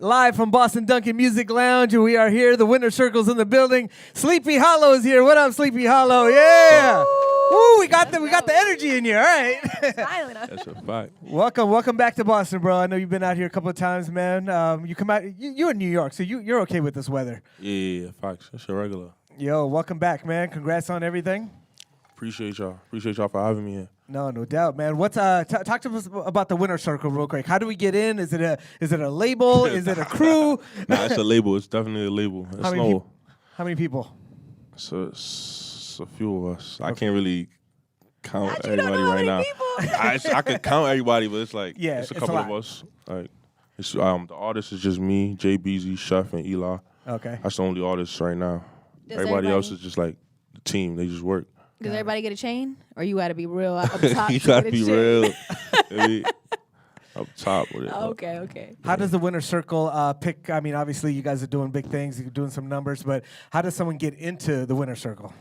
Live from Boston Dunkin Music Lounge, and we are here. The winner circle's in the building. Sleepy Hallow is here. What up, Sleepy Hallow? Yeah. Woo, we got the energy in here. All right. That's a fact. Welcome back to Boston, bro. I know you've been out here a couple of times, man. You come out. You're in New York, so you're okay with this weather. Yeah, facts. That's a regular. Yo, welcome back, man. Congrats on everything. Appreciate y'all for having me here. No doubt, man. What's talk to us about the winner circle real quick. How do we get in? Is it a label? Is it a crew? Nah, it's a label. It's definitely a label. It's How many people? It's a few of us. I can't really count How'd you not everybody know how right many now. people? I could count everybody, but it's like it's a couple lot. of us. Like it's the artist is just me, Jay Beezy, Chef, and Eli. Okay. That's the only artists right now. Everybody else is just like the team. They just work. Does everybody get a chain? Or you got to be real up top? You to gotta get a be chain? real. Maybe up top with it. Okay. How does the winner circle pick? I mean, obviously, you guys are doing big things. You're doing some numbers, but how does someone get into the winner circle?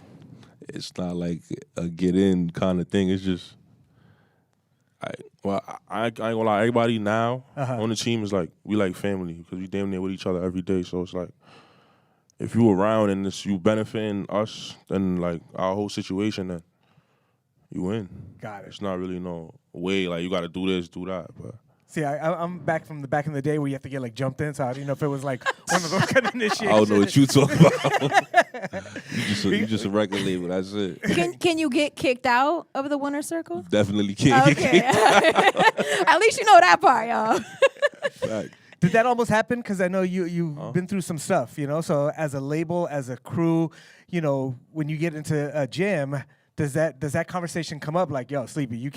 It's not like a get in kind of thing. It's just, I ain't gonna lie. Everybody now on the team is like we like family because we damn near with each other every day. So it's like if you around and it's you benefiting us, then like our whole situation, then you win. Got it. It's not really no way like you got to do this, do that, but. See, I'm back from back in the day where you have to get like jumped in, so I didn't know if it was like one of those kind of initiations. I don't know what you talking about. you just a record label. That's it. Can you get kicked out of the winner circle? Definitely can't. Okay. At least you know that part, y'all. Fact. Did that almost happen? Because I know you've been through some stuff, you know. So as a label, as a crew, you know, when you get into a jam, does that conversation come up? Like, yo, Sleepy, we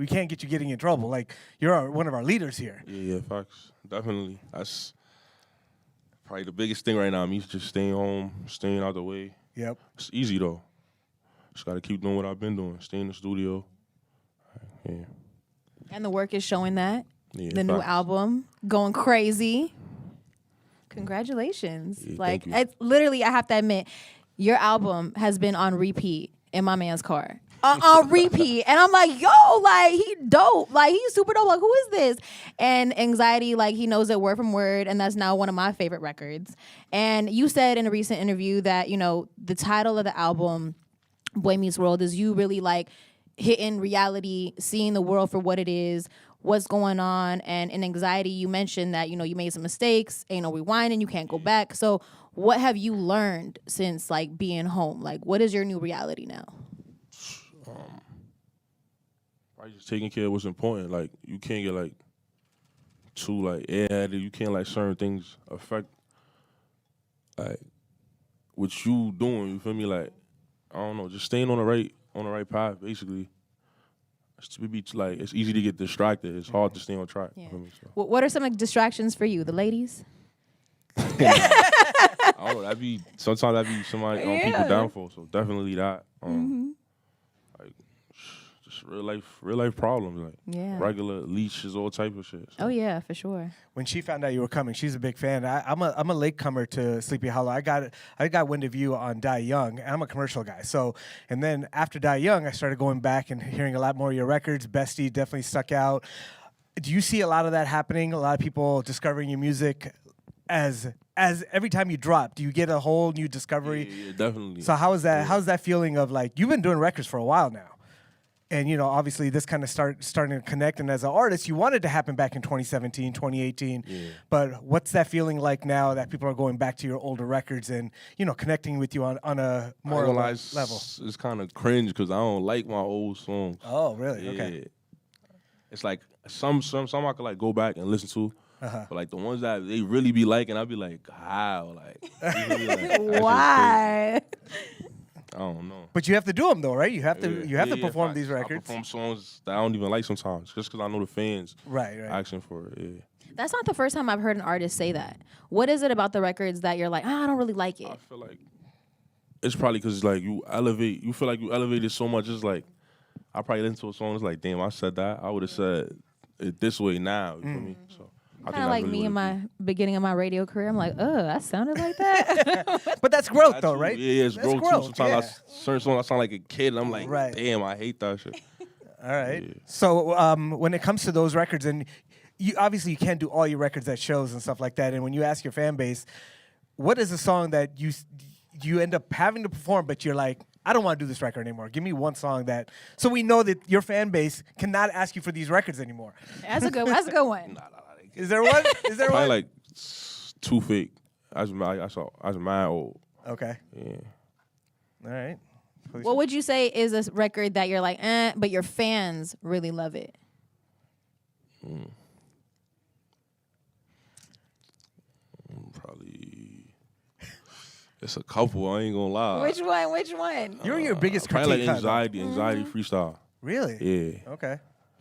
can't get you getting in trouble. Like, you're one of our leaders here. Yeah, facts. Definitely. That's probably the biggest thing right now. Me just staying home, staying out the way. Yep. It's easy though. Just gotta keep doing what I've been doing. Stay in the studio. Yeah. And the work is showing that. Yeah, the new facts. album, going crazy. Congratulations. Yeah, like, thank you. it's literally, I have to admit, your album has been on repeat in my man's car. On repeat. And I'm like, yo, like, he dope. Like, he's super dope. Like, who is this? And Anxiety, like, he knows it word from word, and that's now one of my favorite records. And you said in a recent interview that, you know, the title of the album, Boy Meets World, is you really, like, hitting reality, seeing the world for what it is, what's going on. And in Anxiety, you mentioned that, you know, you made some mistakes, ain't no rewinding, you can't go back. So what have you learned since, like, being home? Like, what is your new reality now? Probably just taking care of what's important. Like, you can't get, like, too, like, airheaded. You can't, like, certain things affect, like, what you doing, you feel me? Like, I don't know, just staying on the right path, basically. It's easy to get distracted. It's hard to stay on track. Yeah. You feel me? So, What are some like, distractions for you? The ladies? I don't know, sometimes that'd be somebody on people Yeah. downfall. So definitely that. Like just real life problems. Like Yeah. regular leashes, all type of shit. So. Oh, yeah, for sure. When she found out you were coming, she's a big fan. I'm a latecomer to Sleepy Hollow. I got wind of you on Die Young, and I'm a commercial guy. So, and then after Die Young, I started going back and hearing a lot more of your records. Bestie definitely stuck out. Do you see a lot of that happening? A lot of people discovering your music as every time you drop, do you get a whole new discovery? Yeah, definitely. So how is that? Yeah. How's that feeling of like you've been doing records for a while now, and you know obviously this kind of starting to connect. And as an artist, you wanted to happen back in 2017, 2018. Yeah. But what's that feeling like now that people are going back to your older records and you know connecting with you on a more I ain't gonna lie, level? It's kind of cringe because I don't like my old songs. Oh, really? Yeah. Okay. It's like some I could like go back and listen to. But like the ones that they really be liking, I'd be like, how? Like, you feel me? Like, that shit's crazy. Why? I don't know. But you have to do them though, right? You have to Yeah, perform facts. these records. I perform songs that I don't even like sometimes, just because I know the fans Right. asking for it. Yeah. That's not the first time I've heard an artist say that. What is it about the records that you're like, I don't really like it? I feel like it's probably because like you feel like you elevated so much. It's like I probably listen to a song. It's like, damn, I said that. I would have said it this way now. You feel me? So I Kind of like me in my beginning of my radio career. I'm like, I sounded like that. But that's growth though, right? Yeah, it's That's growth too. growth, Sometimes certain songs I sound like a kid. And I'm like, Right. damn, I hate that shit. All right. Yeah. So when it comes to those records, and you obviously you can't do all your records at shows and stuff like that. And when you ask your fan base, what is a song that you end up having to perform, but you're like, I don't want to do this record anymore. Give me one song that, so we know that your fan base cannot ask you for these records anymore. That's a good one. Is there one? Is there Probably one? like Too Fake. I was mad old. Okay. Yeah. All right. What would you say is a record that you're like, but your fans really love it? Probably. It's a couple. I ain't gonna lie. Which one? You're your biggest Probably critique. like anxiety freestyle. Really? Yeah. Okay.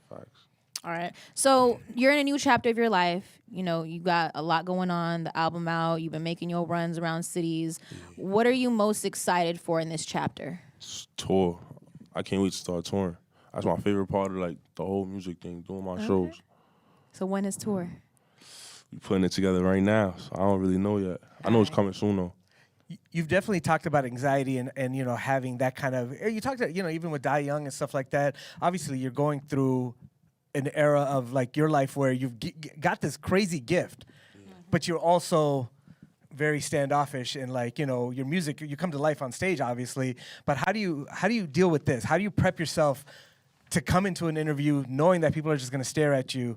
Facts. All right. So you're in a new chapter of your life. You know, you got a lot going on, the album out, you've been making your runs around cities. What are you most excited for in this chapter? Tour. I can't wait to start touring. That's my favorite part of like the whole music thing, doing my shows. So when is tour? We putting it together right now, so I don't really know yet. I know it's coming soon though. You've definitely talked about anxiety and you know having that kind of. You talked about, you know, even with Die Young and stuff like that. Obviously, you're going through an era of like your life where you've got this crazy gift, but you're also very standoffish and like, you know, your music, you come to life on stage obviously, but how do you deal with this? How do you prep yourself to come into an interview knowing that people are just going to stare at you?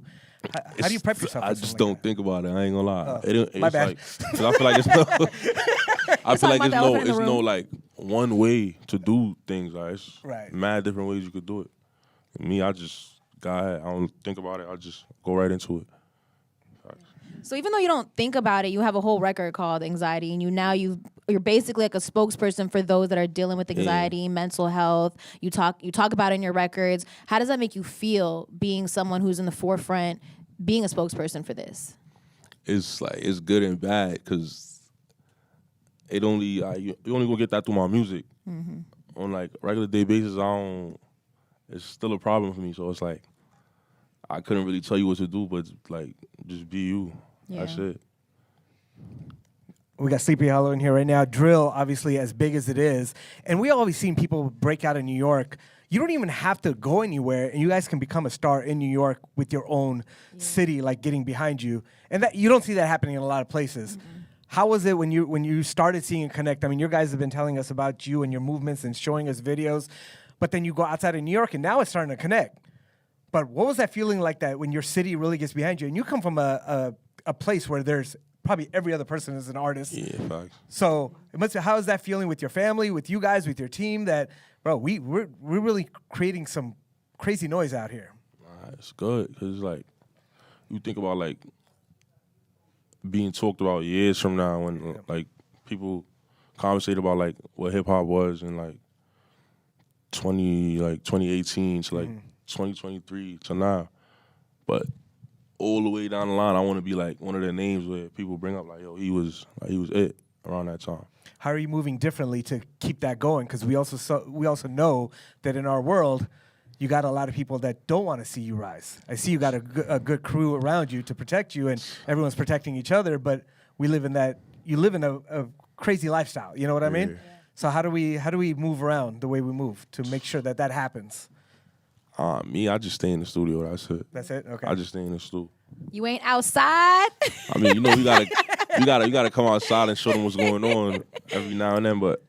How do you prep yourself? I just don't think about it. I ain't gonna lie. It's my bad. like, 'cause I feel like it's no. I feel like about it's no like one way to do things. Like it's Right. mad different ways you could do it. Me, I just go ahead. I don't think about it. I just go right into it. So even though you don't think about it, you have a whole record called Anxiety, and you're basically like a spokesperson for those that are dealing with anxiety, mental health. You talk about it in your records. How does that make you feel being someone who's in the forefront, being a spokesperson for this? It's like it's good and bad because you only gonna get that through my music. On like regular day basis, it's still a problem for me. So it's like I couldn't really tell you what to do, but like just be you. Yeah. That's it. We got Sleepy Hallow in here right now. Drill, obviously, as big as it is. And we always seen people break out in New York. You don't even have to go anywhere, and you guys can become a star in New York with your own city, like getting behind you. And that you don't see that happening in a lot of places. How was it when you started seeing it connect? I mean, your guys have been telling us about you and your movements and showing us videos, but then you go outside of New York, and now it's starting to connect. But what was that feeling like that when your city really gets behind you? And you come from a place where there's probably every other person is an artist. Yeah, facts. So how is that feeling with your family, with you guys, with your team? That bro, we're really creating some crazy noise out here. It's good because like you think about like being talked about years from now when like people conversate about like what hip hop was in like 2018 to like 2023 to now, but all the way down the line, I want to be like one of the names where people bring up like, yo, he was it around that time. How are you moving differently to keep that going? Because we also know that in our world, you got a lot of people that don't want to see you rise. I see you got a good crew around you to protect you, and everyone's protecting each other. But you live in a crazy lifestyle. You know what I mean? Yeah. So how do we move around the way we move to make sure that happens? I just stay in the studio. That's it. That's it. Okay. I just stay in the studio. You ain't outside. I mean, you know, you gotta come outside and show them what's going on every now and then. But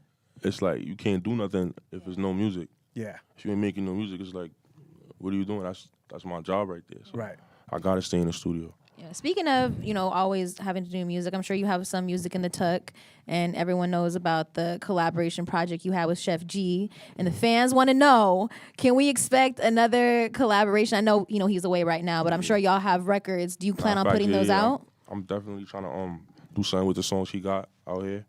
it's like you can't do nothing if there's no music. Yeah. If you ain't making no music, it's like, what are you doing? That's my job right there. So right. I gotta stay in the studio. Yeah. Speaking of, always having to do music, I'm sure you have some music in the tuck, and everyone knows about the collaboration project you had with Chef G. And the fans want to know, can we expect another collaboration? I know, he's away right now, but I'm sure y'all have records. Do you plan on putting those out? I'm definitely trying to do something with the songs he got out here.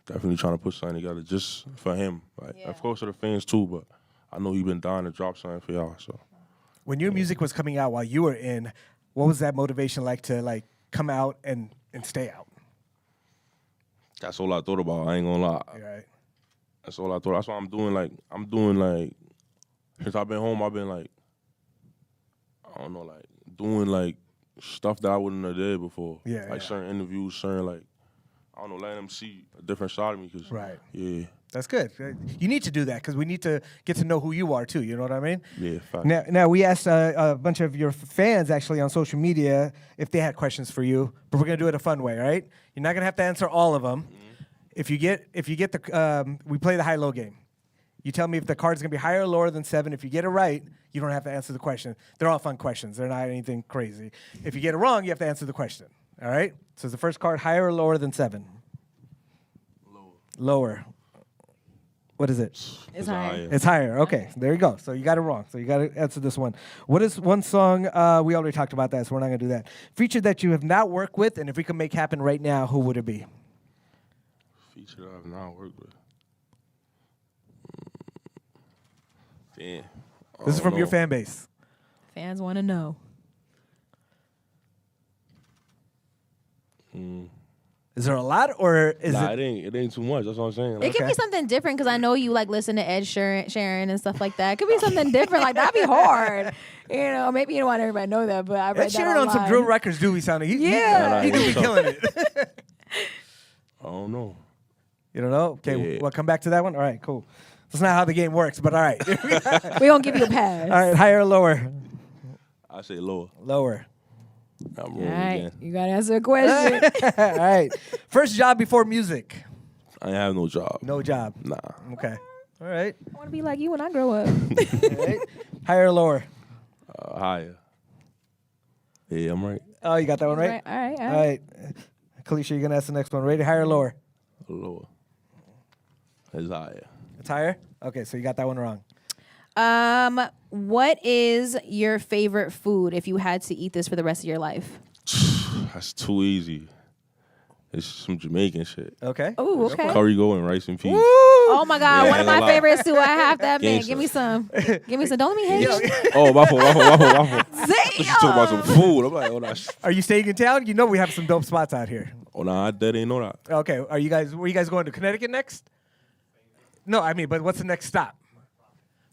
Definitely trying to put something together just for him. Like, of course, for the fans too, but I know he been dying to drop something for y'all. So when your music was coming out while you were in, what was that motivation like to come out and stay out? That's all I thought about. I ain't gonna lie. Right. That's all I thought. That's why I'm doing since I've been home, I've been doing stuff that I wouldn't have did before. Yeah. Certain interviews, letting them see a different side of me. Right. Yeah. That's good. You need to do that because we need to get to know who you are too. You know what I mean? Yeah, fact. Now we asked a bunch of your fans actually on social media if they had questions for you, but we're gonna do it a fun way, right? You're not gonna have to answer all of them. If you get the we play the high-low game. You tell me if the card's gonna be higher or lower than 7. If you get it right, you don't have to answer the question. They're all fun questions. They're not anything crazy. If you get it wrong, you have to answer the question. All right? So is the first card higher or lower than 7? Lower. What is it? It's higher. It's higher. Okay, there you go. So you got it wrong. So you got to answer this one. What is one song? We already talked about that, so we're not gonna do that. Feature that you have not worked with, and if we could make happen right now, who would it be? Feature that I've not worked with. Damn. This is from your fan base. Fans want to know. Is there a lot, or is Nah, it? it ain't too much. That's what I'm saying. It Like, could be something different because I know you like listen to Ed Sheeran and stuff like that. It could be something different. Like that'd be hard. You know, maybe you don't want everybody to know that, but I read Ed that Sheeran on some online. drill records do be sounding. Yeah. He do be killing it. I don't know. You don't know? Okay, Yeah. we'll come back to that one. All right, cool. That's not how the game works, but all right. We gonna give you a pass. All right, higher or lower? I say lower. Lower. I'm All wrong right, again. you gotta answer a question. All right. First job before music? I ain't have no job. No job. Nah. Okay. All right. I want to be like you when I grow up. All right. Higher or lower? Higher. Yeah, I'm right. Oh, you got that one right? All right. All right. Kalisha, you're going to ask the next one. Ready? Higher or lower? Lower. It's higher. It's higher? Okay, so you got that one wrong. What is your favorite food if you had to eat this for the rest of your life? That's too easy. It's some Jamaican shit. Okay. Oh, okay. Curry goat and rice and peas. Oh my God, Yeah, one of I ain't my gonna lie. favorites too. I have to admit. Gangsta. Give me some. Give me some. Don't let me hate. Oh, waffle. She's talking about some Damn. food. I'm like, oh, that's. Are you staying in town? You know we have some dope spots out here. Oh, nah, I didn't know that. Okay. Were you guys going to Connecticut next? No, I mean, but what's the next stop?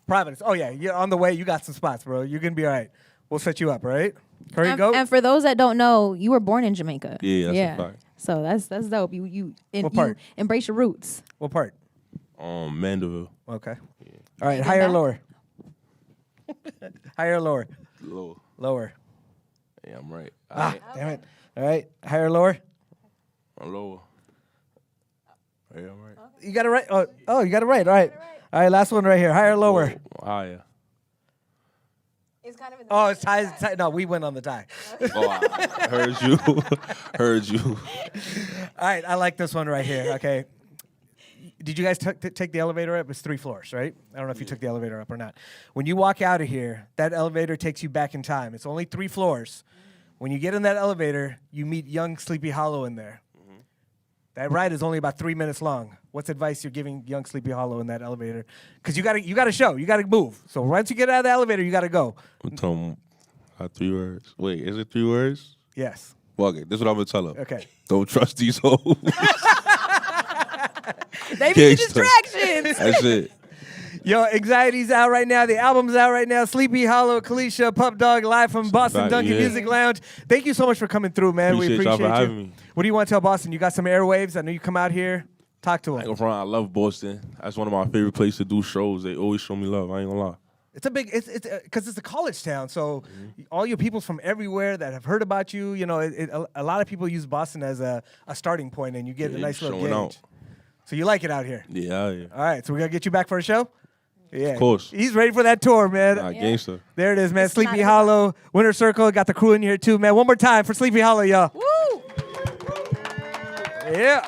Providence. Oh, yeah. You're on the way. You got some spots, bro. You're going to be all right. We'll set you up, all right? Curry goat? And for those that don't know, you were born in Jamaica. Yeah, that's a fact. So that's dope. You What part? embrace your roots. What part? Mandeville. Okay. All right. been Higher or back? lower? Higher or lower? Lower. Lower. Yeah, I'm right. Damn it. All right. Higher or lower? I'm lower. Yeah, I'm right. You got it right. Oh, you got it right. All right. All right. Last one right here. Higher or lower? Higher. It's kind of Oh, it's tie. No, we went on the tie. Oh, I heard you. Heard you. All right. I like this one right here. Okay. Did you guys take the elevator up? It's 3 floors, right? I don't know if you took the elevator up or not. When you walk out of here, that elevator takes you back in time. It's only 3 floors. When you get in that elevator, you meet young Sleepy Hallow in there. That ride is only about 3 minutes long. What's advice you're giving young Sleepy Hallow in that elevator? Because you gotta show, you gotta move. So once you get out of the elevator, you gotta go. I'm telling him 3 words. Wait, is it 3 words? Yes. Fuck it. This is what I'm gonna tell him. Okay. Don't trust these hoes. They be Gangsta. distractions. That's it. Yo, Anxiety's out right now. The album's out right now. Sleepy Hallow, Kalisha, Pup Dawg, live from Boston fact, Dunkin' yeah. Music Lounge. Thank you so much for coming through, man. We Appreciate y'all appreciate for you. having me. What do you want to tell Boston? You got some airwaves. I know you come out here. Talk to I them. I love Boston. That's one of my favorite places to do shows. They always show me love. I ain't gonna lie. It's a big, it's because it's a college town. So all your people from everywhere that have heard about you, you know, a lot of people use Boston as a starting point, and you get a Yeah, nice little showing gauge. out. So you like it out here. Yeah, yeah. All right, so we're gonna get you back for a show. Yeah, Of course. He's ready for that tour, man. Gangster. There it is, man. It's Sleepy not a- Hallow, Winter Circle. Got the crew in here too, man. One more time for Sleepy Hallow, y'all. Woo! Yeah.